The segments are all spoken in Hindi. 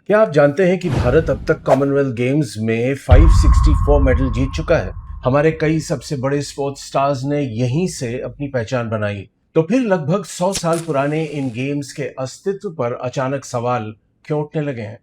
क्या आप जानते हैं कि भारत अब तक कॉमनवेल्थ गेम्स में 564 मेडल जीत चुका है। हमारे कई सबसे बड़े स्पोर्ट्स स्टार्स ने यहीं से अपनी पहचान बनाई। तो फिर लगभग 100 साल पुराने इन गेम्स के अस्तित्व पर अचानक सवाल क्यों उठने लगे हैं?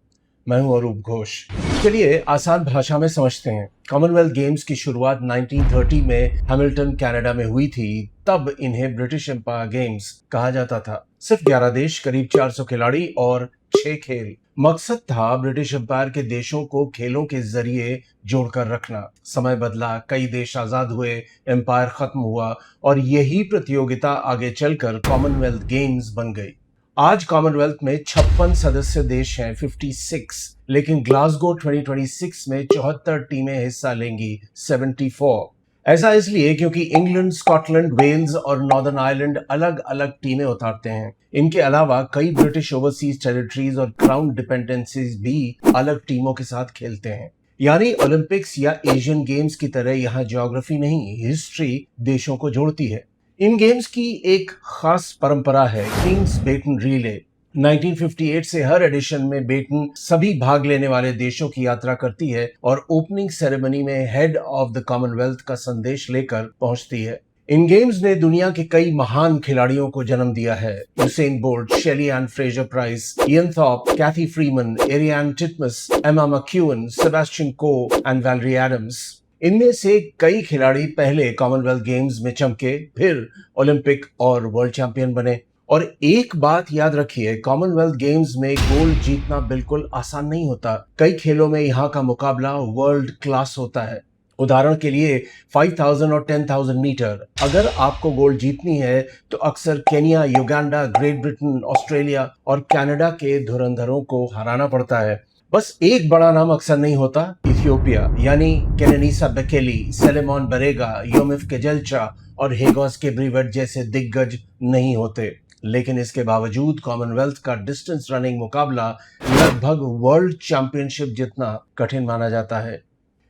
मैं हूं अरूप घोष। चलिए आसान भाषा में समझते हैं। कॉमनवेल्थ गेम्स की शुरुआत 1930 में हैमिल्टन कनाडा में हुई थी। तब इन्हें ब्रिटिश एम्पायर गेम्स कहा जाता था। सिर्फ 11 देश, करीब 400 खिलाड़ी और 6 खेल। मकसद था ब्रिटिश एम्पायर के देशों को खेलों के जरिए जोड़कर रखना। समय बदला, कई देश आजाद हुए, एम्पायर खत्म हुआ और यही प्रतियोगिता आगे चलकर कॉमनवेल्थ गेम्स बन गई। आज कॉमनवेल्थ में 56 सदस्य देश हैं, 56, लेकिन ग्लासगो 2026 में 74 टीमें हिस्सा लेंगी, 74। ऐसा इसलिए क्योंकि इंग्लैंड, स्कॉटलैंड, वेल्स और नॉर्दर्न आयरलैंड अलग अलग टीमें उतारते हैं। इनके अलावा कई ब्रिटिश ओवरसीज टेरिटरीज और क्राउन डिपेंडेंसीज भी अलग टीमों के साथ खेलते हैं। यानी ओलंपिक्स या एशियन गेम्स की तरह यहाँ ज्योग्राफी नहीं, हिस्ट्री देशों को जोड़ती है। इन गेम्स की एक खास परंपरा है, किंग्स बेटन रिले। 1958 से हर एडिशन में बेटन सभी भाग लेने वाले देशों की यात्रा करती है और ओपनिंग सेरेमनी में हेड ऑफ द कॉमनवेल्थ का संदेश लेकर पहुंचती है। इन गेम्स ने दुनिया के कई महान खिलाड़ियों को जन्म दिया है। Usain Bolt, Shelly Ann Fraser Pryce, Ian Thorpe, Cathy Freeman, Ariarne Titmus, Emma McKeon, Sebastian Coe and Valerie Adams. इनमें से कई खिलाड़ी पहले कॉमनवेल्थ गेम्स में चमके, फिर ओलंपिक और वर्ल्ड चैंपियन बने। और एक बात याद रखिए, कॉमनवेल्थ गेम्स में गोल्ड जीतना बिल्कुल आसान नहीं होता। कई खेलों में यहाँ का मुकाबला वर्ल्ड क्लास होता है। उदाहरण के लिए 5000 और 10,000 मीटर। अगर आपको गोल्ड जीतनी है तो अक्सर Kenya, Uganda, great Britain, Australia और कनाडा के धुरंधरों को हराना पड़ता है। बस एक बड़ा नाम अक्सर नहीं होता, इथियोपिया यानी केनेनिसा बेकेली, सेलेमॉन बरेगा, योमिफ केजेल्चा और हेगोस केब्रीवेट जैसे दिग्गज नहीं होते। लेकिन इसके बावजूद कॉमनवेल्थ का डिस्टेंस रनिंग मुकाबला लगभग वर्ल्ड चैंपियनशिप जितना कठिन माना जाता है।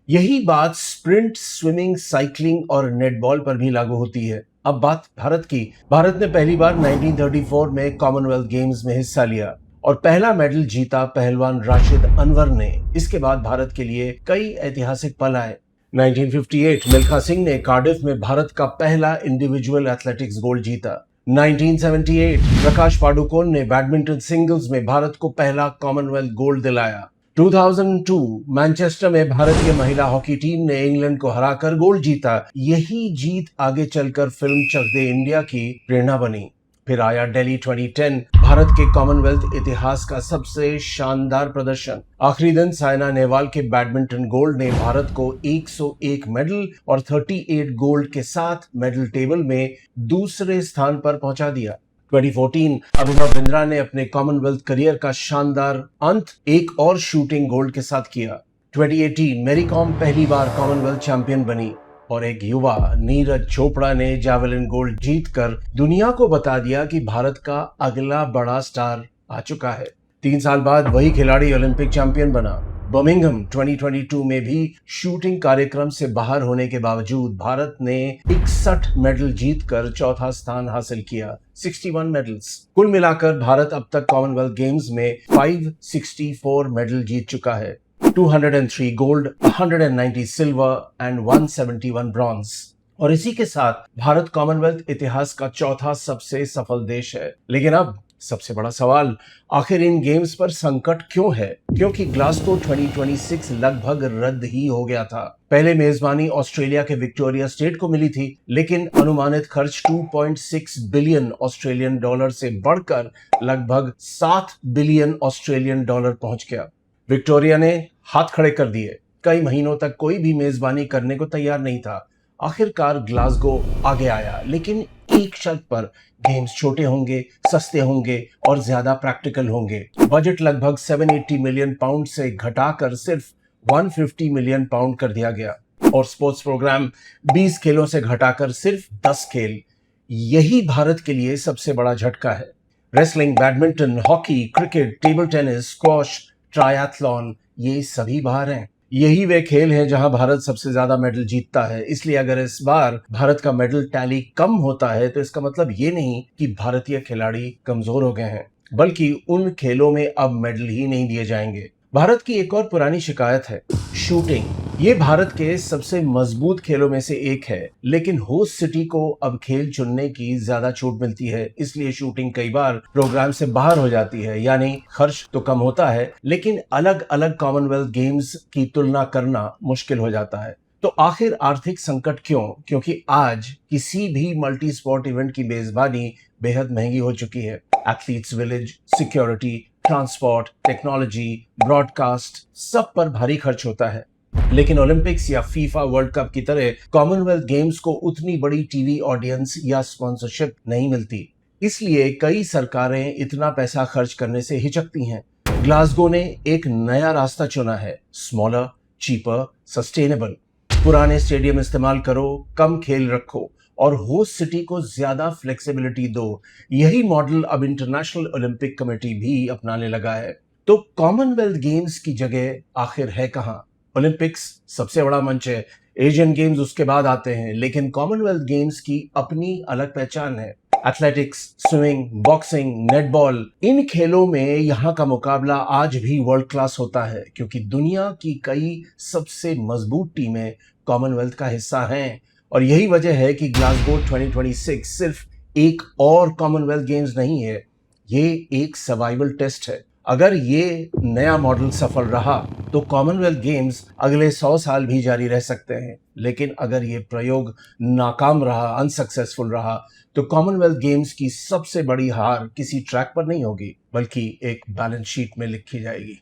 यही बात स्प्रिंट, स्विमिंग, साइकिलिंग और नेटबॉल पर भी लागू होती है। अब बात भारत की। भारत ने पहली बार 1934 में कॉमनवेल्थ गेम्स में हिस्सा लिया और पहला मेडल जीता पहलवान राशिद अनवर ने। इसके बाद भारत के लिए कई ऐतिहासिक पल आए। 1958 मिल्खा सिंह ने कार्डिफ में भारत का पहला इंडिविजुअल एथलेटिक्स गोल्ड जीता। 1978 प्रकाश पाडुकोन ने बैडमिंटन सिंगल्स में भारत को पहला कॉमनवेल्थ गोल्ड दिलाया। 2002 मैनचेस्टर में भारतीय महिला हॉकी टीम ने इंग्लैंड को हराकर गोल्ड जीता। यही जीत आगे चलकर फिल्म चक दे इंडिया की प्रेरणा बनी। फिर आया दिल्ली 2010, भारत के कॉमनवेल्थ इतिहास का सबसे शानदार प्रदर्शन। आखिरी दिन साइना नेहवाल के बैडमिंटन गोल्ड ने भारत को 101 मेडल और 38 गोल्ड के साथ मेडल टेबल में दूसरे स्थान पर पहुंचा दिया। 2014 अभिनव बिंद्रा ने अपने कॉमनवेल्थ करियर का शानदार अंत एक और शूटिंग गोल्ड के साथ किया। 2018 मैरी कॉम पहली बार कॉमनवेल्थ चैंपियन बनी और एक युवा नीरज चोपड़ा ने जावेलिन गोल्ड जीतकर दुनिया को बता दिया कि भारत का अगला बड़ा स्टार आ चुका है। 3 साल बाद वही खिलाड़ी ओलंपिक चैंपियन बना। बर्मिंघम 2022 में भी शूटिंग कार्यक्रम से बाहर होने के बावजूद भारत ने 61 मेडल जीतकर चौथा स्थान हासिल किया, 61 मेडल्स। कुल मिलाकर भारत अब तक कॉमनवेल्थ गेम्स में 564 मेडल जीत चुका है। 203 गोल्ड, 190 सिल्वर एंड 171 ब्रॉन्ज। और इसी के साथ भारत कॉमनवेल्थ इतिहास का चौथा सबसे सफल देश है। लेकिन अब सबसे बड़ा सवाल, आखिर इन गेम्स पर संकट क्यों है? क्योंकि ग्लासगो 2026 लगभग रद्द ही हो गया था। पहले मेजबानी ऑस्ट्रेलिया के विक्टोरिया स्टेट को मिली थी, लेकिन अनुमानित खर्च 2.6 बिलियन ऑस्ट्रेलियन डॉलर से बढ़कर लगभग 7 बिलियन ऑस्ट्रेलियन डॉलर पहुंच गया। विक्टोरिया ने हाथ खड़े कर दिए। कई महीनों तक कोई भी मेजबानी करने को तैयार नहीं था। आखिरकार ग्लासगो आगे आया, लेकिन एक शर्त पर, गेम्स छोटे होंगे, सस्ते होंगे और ज्यादा प्रैक्टिकल होंगे। बजट लगभग 780 मिलियन पाउंड से घटाकर सिर्फ 150 मिलियन पाउंड कर दिया गया और स्पोर्ट्स प्रोग्राम 20 खेलों से घटाकर सिर्फ 10 खेल। यही भारत के लिए सबसे बड़ा झटका है। Wrestling, badminton, hockey, cricket, table tennis, squash, triathlon, ये सभी बाहर हैं। यही वे खेल हैं जहां भारत सबसे ज्यादा मेडल जीतता है। इसलिए अगर इस बार भारत का मेडल टैली कम होता है तो इसका मतलब ये नहीं कि भारतीय खिलाड़ी कमजोर हो गए हैं। बल्कि उन खेलों में अब मेडल ही नहीं दिए जाएंगे। भारत की एक और पुरानी शिकायत है शूटिंग। ये भारत के सबसे मजबूत खेलों में से एक है, लेकिन होस्ट सिटी को अब खेल चुनने की ज्यादा छूट मिलती है, इसलिए शूटिंग कई बार प्रोग्राम से बाहर हो जाती है। यानी खर्च तो कम होता है, लेकिन अलग अलग कॉमनवेल्थ गेम्स की तुलना करना मुश्किल हो जाता है। तो आखिर आर्थिक संकट क्यों? क्योंकि आज किसी भी मल्टी स्पोर्ट इवेंट की मेजबानी बेहद महंगी हो चुकी है। Athletes village, security, transport, technology, broadcast, सब पर भारी खर्च होता है। लेकिन ओलंपिक्स या फीफा वर्ल्ड कप की तरह कॉमनवेल्थ गेम्स को उतनी बड़ी टीवी ऑडियंस या स्पॉन्सरशिप नहीं मिलती। इसलिए कई सरकारें इतना पैसा खर्च करने से हिचकती हैं। ग्लासगो ने एक नया रास्ता चुना है, स्मॉलर, चीपर, सस्टेनेबल। पुराने स्टेडियम इस्तेमाल करो, कम खेल रखो और होस्ट सिटी को ज्यादा फ्लेक्सिबिलिटी दो। यही मॉडल अब इंटरनेशनल ओलंपिक कमेटी भी अपनाने लगा है। तो कॉमनवेल्थ गेम्स की जगह आखिर है कहां? ओलंपिक्स सबसे बड़ा मंच है, एशियन गेम्स उसके बाद आते हैं, लेकिन कॉमनवेल्थ गेम्स की अपनी अलग पहचान है। एथलेटिक्स, स्विमिंग, बॉक्सिंग, नेटबॉल, इन खेलों में यहाँ का मुकाबला आज भी वर्ल्ड क्लास होता है, क्योंकि दुनिया की कई सबसे मजबूत टीमें कॉमनवेल्थ का हिस्सा हैं। और यही वजह है कि ग्लासगो 2026 सिर्फ एक और कॉमनवेल्थ गेम्स नहीं है, ये एक सर्वाइवल टेस्ट है। अगर ये नया मॉडल सफल रहा तो कॉमनवेल्थ गेम्स अगले 100 साल भी जारी रह सकते हैं। लेकिन अगर ये प्रयोग नाकाम रहा, अनसक्सेसफुल रहा, तो कॉमनवेल्थ गेम्स की सबसे बड़ी हार किसी ट्रैक पर नहीं होगी, बल्कि एक बैलेंस शीट में लिखी जाएगी।